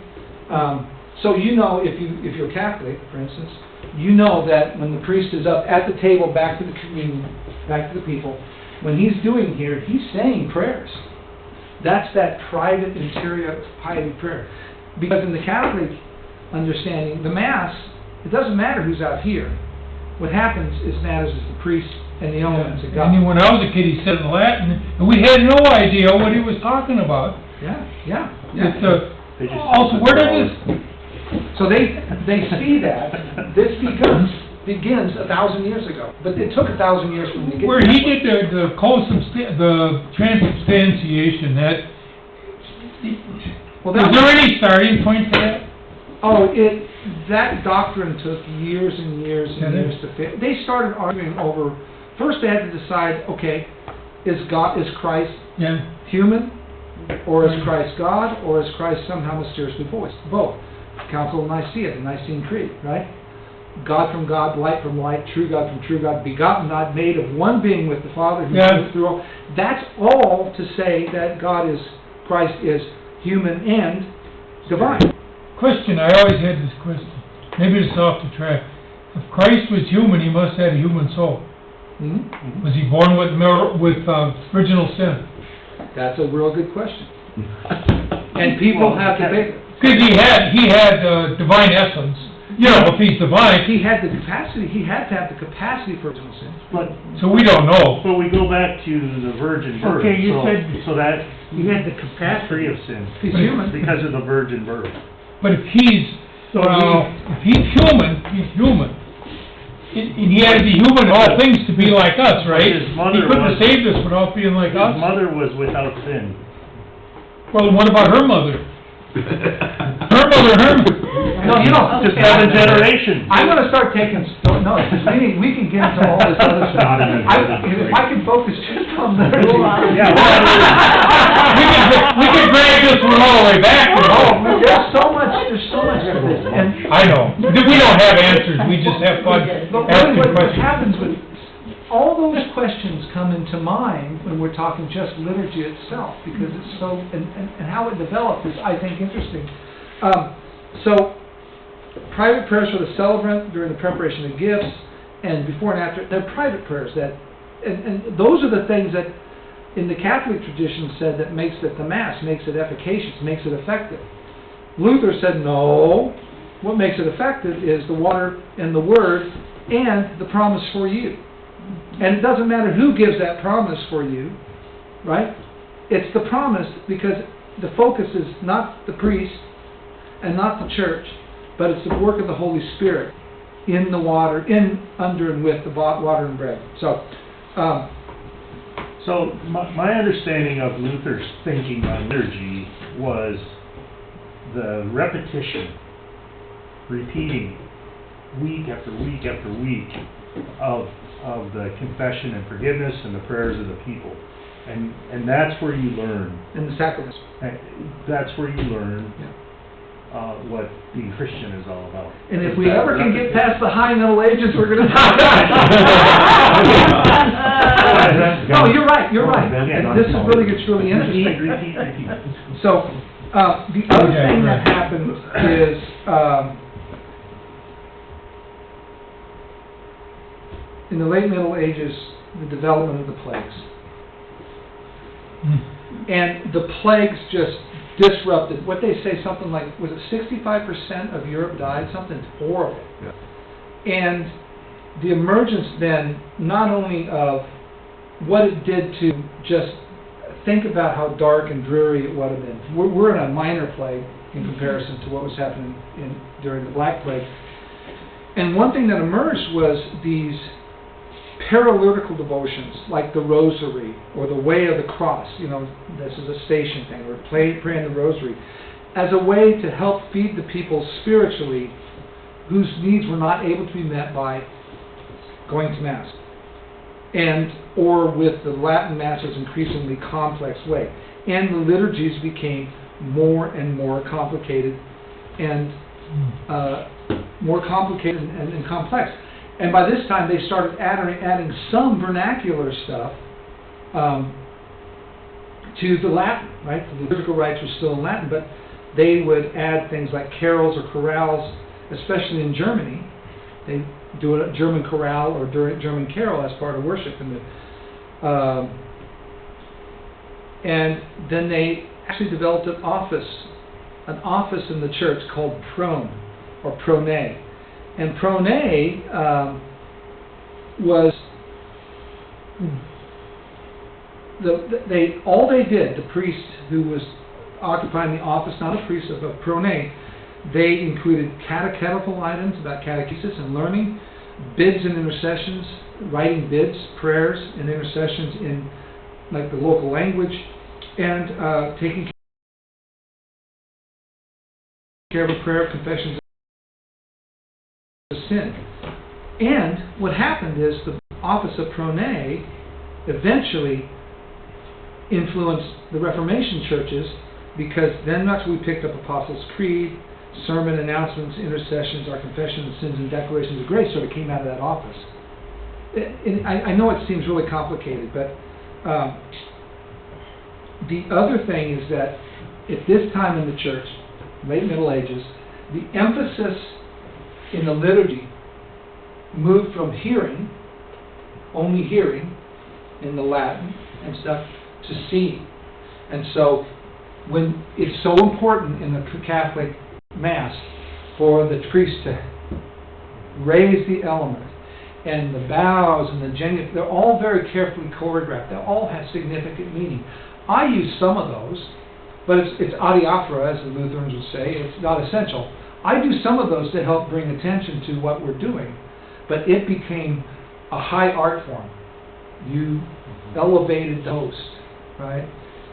So you know, if you're Catholic, for instance, you know that when the priest is up at the table, back to the communion, back to the people, when he's doing here, he's saying prayers. That's that private interior piety prayer. Because in the Catholic understanding, the Mass, it doesn't matter who's out here. What happens matters is the priest and the elements of God. And when I was a kid, he said in Latin, and we had no idea what he was talking about. Yeah. It's, They just- also, where did this... So they see that this begins 1,000 years ago, but it took 1,000 years for them to get Where to he that did the Transubstantiation, that... Well, Was there any starting point for that? Oh, that doctrine took years and years and Did it? years to fit. They started arguing over. First, they had to decide: okay, is Christ Yeah. human, or is Christ God, or is Christ somehow mysteriously voiced? Both. Council of Nicaea, the Nicene Creed, right? God from God, light from light, true God from true God, begotten, not made of one being with the Father who moves through all. That's all to say that Christ is human and divine. Question, I always had this question. Maybe it's off the track. If Christ was human, he must have had a human soul. Mm-hmm. Was he born with original sin? That's a real good question. And people have debated. Because he had divine essence. You know, if he's divine. He had the capacity. He had to have the capacity for original sin. So we don't know. But we go back to the virgin birth. Okay, you said- So that He had the he's capacity. free of sin. He's human. Because of the virgin birth. But if he's human, he's human. And he had to be human in all things to be like us, right? His mother He couldn't have was- saved us without being like us. His mother was without sin. Well, what about her mother? Her mother. No, you know, Just 7 generations. I'm gonna start taking, no, we can get into all this other stuff. If I can focus just on liturgy. Yeah, We can drag this one all the way back. There's so much to this, and I know. We don't have answers, we just have fun but asking what questions. happens with, all those questions come into mind when we're talking just liturgy itself, because it's so, and how it developed is, I think, interesting. So, private prayers for the celebrant during the preparation of gifts, and before and after, they're private prayers that, and those are the things that, in the Catholic tradition, said that makes it the Mass, makes it efficacious, makes it effective. Luther said, no, what makes it effective is the water and the Word and the promise for you. And it doesn't matter who gives that promise for you, right? It's the promise, because the focus is not the priest and not the church, but it's the work of the Holy Spirit in the water, in, under, and with the water and bread. So, So, my understanding of Luther's thinking on liturgy was the repetition, repeating week after week after week of the confession and forgiveness and the prayers of the people. And that's where you learn. in the sacraments. That's where you learn Yeah. what being Christian is all about. And if Is we that ever can get repetition. past the high Middle Ages, we're going to talk No, you're right. And this is really gets really interesting. Repeat. So, the other thing that happened is, in the late Middle Ages, the development of the plagues. And the plagues just disrupted, what they say, something like, was it 65% of Europe died? Something horrible. Yeah. And the emergence then, not only of what it did to just think about how dark and dreary it would have been. We're in a minor plague in comparison to what was happening during the Black Plague. And one thing that emerged was these paraliturgical devotions, like the Rosary or the Way of the Cross. You know, this is a station thing. We're praying the Rosary as a way to help feed the people spiritually whose needs were not able to be met by going to Mass, or with the Latin Mass's increasingly complex way. And the liturgies became more and more complicated and complex. And by this time, they started adding some vernacular stuff to the Latin, right? The liturgical rites were still in Latin, but they would add things like carols or chorales, especially in Germany. They do a German chorale or German carol as part of worship. And then they actually developed an office in the church called prone, or prone. And prone was all they did, the priest who was occupying the office, not a priest, of a prone, they included catechetical items about catechesis and learning, bids and intercessions, writing bids, prayers, and intercessions in like the local language, and taking care of a prayer of confessions of sin. And what happened is the office of prone eventually influenced the Reformation churches, because then that's when we picked up Apostles' Creed, sermon announcements, intercessions, our confession of sins, and declarations of grace sort of came out of that office. I know it seems really complicated, but the other thing is that at this time in the church, late Middle Ages, the emphasis in the liturgy moved from only hearing in the Latin and stuff, to seeing. And so when it's so important in the Catholic Mass for the priest to raise the element, and the bows and the genuflection, they're all very carefully choreographed. They all have significant meaning. I use some of those, but it's adiaphora, as the Lutherans would say. It's not essential. I do some of those to help bring attention to what we're doing, but it became a high art form. You elevated the host, right?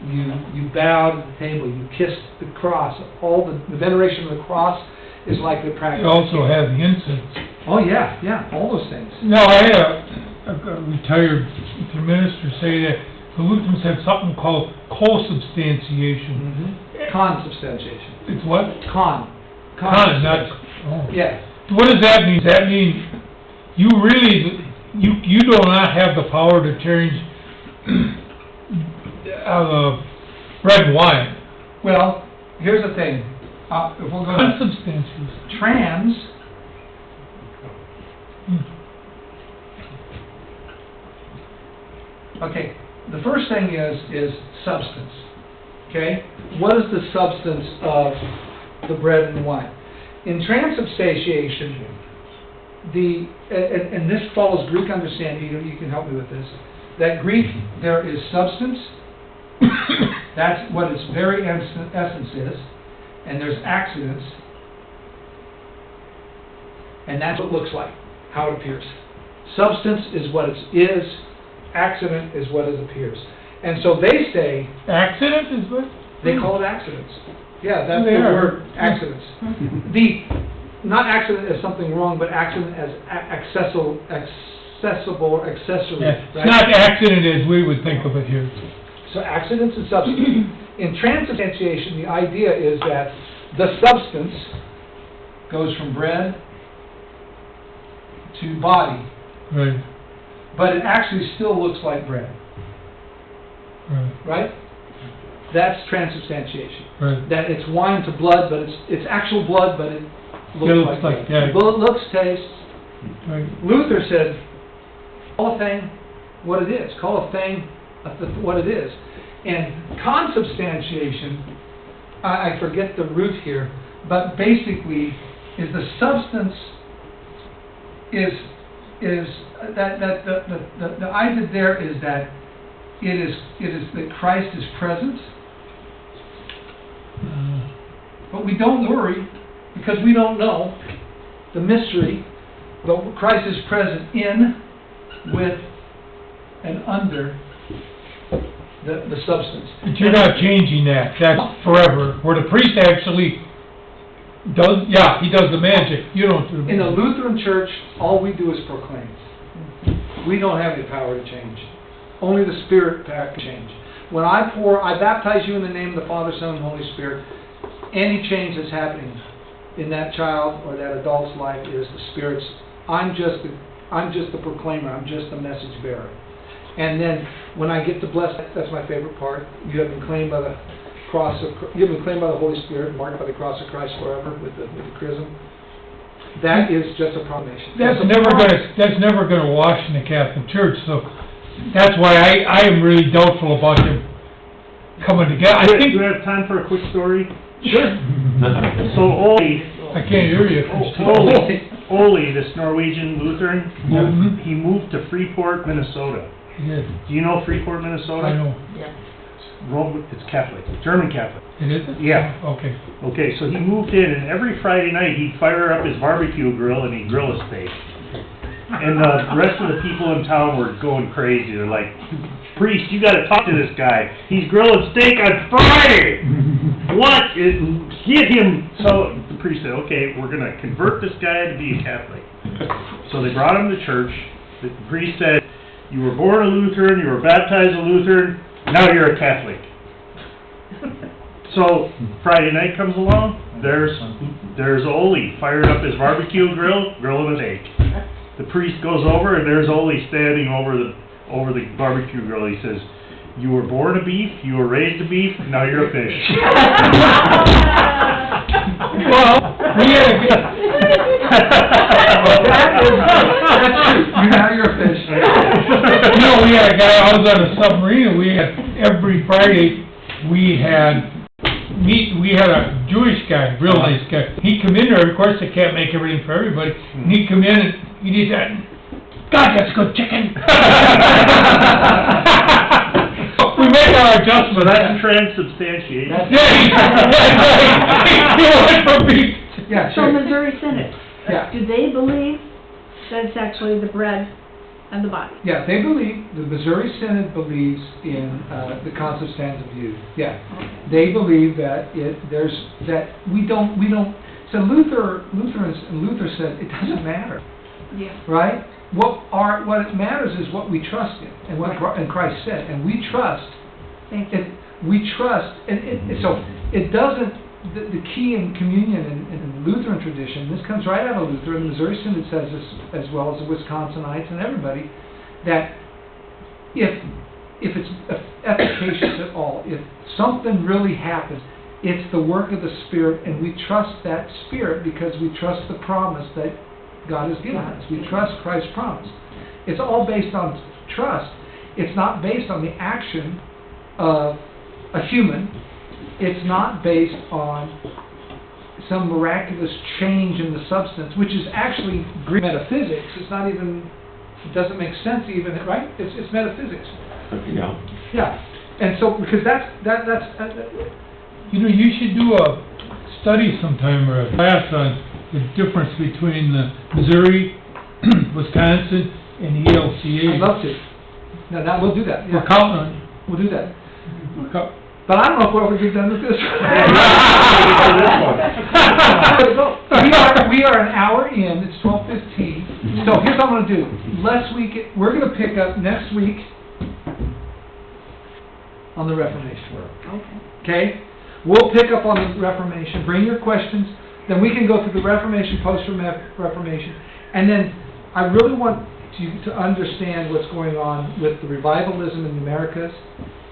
you bowed at the table, you kissed the cross. All the veneration of the cross is like the practice. You also have the incense. Oh, yeah, all those things. No, I had a retired minister say that the Lutherans have something called co-substantiation. Consubstantiation. It's what? Con, Not, oh. Yeah. What does that mean? Does that mean you really, you do not have the power to change bread and wine? Well, here's the thing. If we're going to Consubstantiation. trans, okay, the first thing is substance, okay? What is the substance of the bread and wine? In transubstantiation, and this follows Greek understanding, you can help me with this, that Greek, there is substance, that's what its very essence is, and there's accidents, and that's what it looks like, how it appears. Substance is what it is, accident is what it appears. And so they say... Accident is what? They call it accidents. Yeah, that's They the are. word, accidents. Not accident as something wrong, but accident as accessible or accessory. Yeah, Right? it's not accident as we would think of it here. So accidents and substance. In transubstantiation, the idea is that the substance goes from bread to body, Right, but it actually still looks like bread, right, right? That's transubstantiation. right. That it's wine to blood, but it's actual blood, but it looks like yeah. bread. But it looks, tastes. Right. Luther said, call a thing what it is. Call a thing what it is. And consubstantiation, I forget the root here, but basically is the substance is that the idea there is that it is that Christ is present, but we don't worry because we don't know the mystery, but Christ is present in, with, and under the substance. But you're not changing that, that's forever, where the priest actually does, yeah, he does the magic, you don't do the In the magic. Lutheran Church, all we do is proclaim. We don't have any power to change. Only the Spirit can change. When I baptize you in the name of the Father, Son, and Holy Spirit, any change that's happening in that child or that adult's life is the Spirit's. I'm just the proclaimer, I'm just the message bearer. And then when I get to bless, that's my favorite part. You have been claimed by the cross of, you have been claimed by the Holy Spirit, marked by the cross of Christ forever with the chrism. That is just a proclamation. That's never gonna wash in the Catholic Church, so that's why I am really doubtful about them coming together. I Do think, you have time for a quick story? Sure. So Ole, I can't hear you. Ole, this Norwegian Lutheran, Mhm. he moved to Freeport, Minnesota. Yeah, Do you know Freeport, Minnesota? I know. It's Catholic, German Catholic. It is? Yeah. Okay. Okay, so he moved in, and every Friday night, he'd fire up his barbecue grill and he'd grill a steak. And the rest of the people in town were going crazy. They're like, priest, you gotta talk to this guy. He's grilling steak on Friday! What? Get him! So the priest said, okay, we're gonna convert this guy to be a Catholic. So they brought him to church. The priest said, you were born a Lutheran, you were baptized a Lutheran, now you're a Catholic. So Friday night comes along, there's Ole firing up his barbecue grill, grilling a steak. The priest goes over and there's Ole standing over the barbecue grill. He says, you were born a beef, you were raised a beef, now you're a fish. Well, That's true. Now you're a fish. you know, we had a guy, I was on a submarine, and we had, every Friday, we had a Jewish guy, real nice guy. He'd come in there, of course, they can't make everything for everybody, and he'd come in and he'd eat that, God, that's good chicken! We make our adjustments. So that's transubstantiation. He went from beef. Yeah, So sure. Missouri Synod, Yeah. do they believe that it's actually the bread And the body. Yeah, they believe, the Missouri Synod believes in the consubstantial. Yeah. They believe that so Luther said, it doesn't matter, Yeah. right? What it matters is what we trust in, and what and Christ said, and we trust. Thank you. We trust, so it doesn't, the key in communion in the Lutheran tradition, this comes right out of Luther, and the Missouri Synod says this as well as the Wisconsinites and everybody, that if it's efficacious at all, if something really happens, it's the work of the Spirit, and we trust that Spirit because we trust the promise that God has given us. We trust Christ's promise. It's all based on trust. It's not based on the action of a human. It's not based on some miraculous change in the substance, which is actually Greek metaphysics. It's not even, it doesn't make sense even, right? It's metaphysics. Yeah. Yeah. And so, because that's You know, you should do a study sometime or a class on the difference between the Missouri, Wisconsin, and the ELCA. I'd love to. No, we'll do that. Yeah. We're counting on you. We'll do that. We're count- But I don't know if we'll ever get done with this. We are an hour in, it's 12:15. So here's what I'm gonna do. We're gonna pick up next week on the Reformation. Okay? We'll pick up on the Reformation, bring your questions, then we can go through the Reformation, post-Reformation, and then I really want you to understand what's going on with the revivalism in the Americas,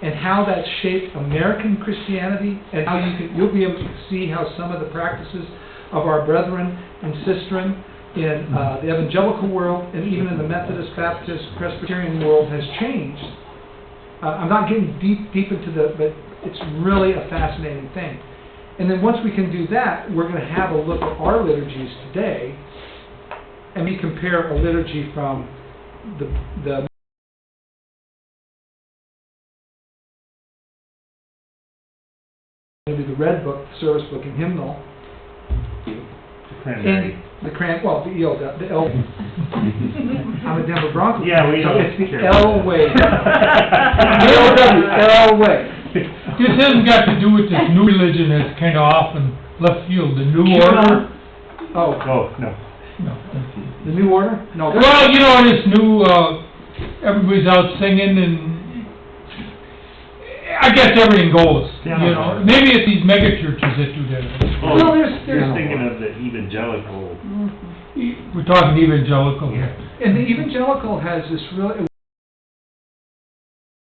and how that shaped American Christianity, and how you'll be able to see how some of the practices of our brethren and sistren in the evangelical world, and even in the Methodist, Baptist, Presbyterian world has changed. I'm not getting deep into but it's really a fascinating thing. And then once we can do that, we're going to have a look at our liturgies today, and we compare a liturgy from the maybe the red book, the service book, and hymnal, Cranberry. and the L. I'm a Denver Bronco. Yeah, we so don't it's the care L about way. that. L way. This hasn't got to do with this new religion that's kind of off in left field, the New Order. Oh, Oh, no. No. the New Order? No. Well, you know, this new, everybody's out singing and I guess everything goes, you know. Maybe it's these mega churches that do that. Oh, Well, there's you're thinking of the evangelical. We're talking evangelical. And the evangelical has this really,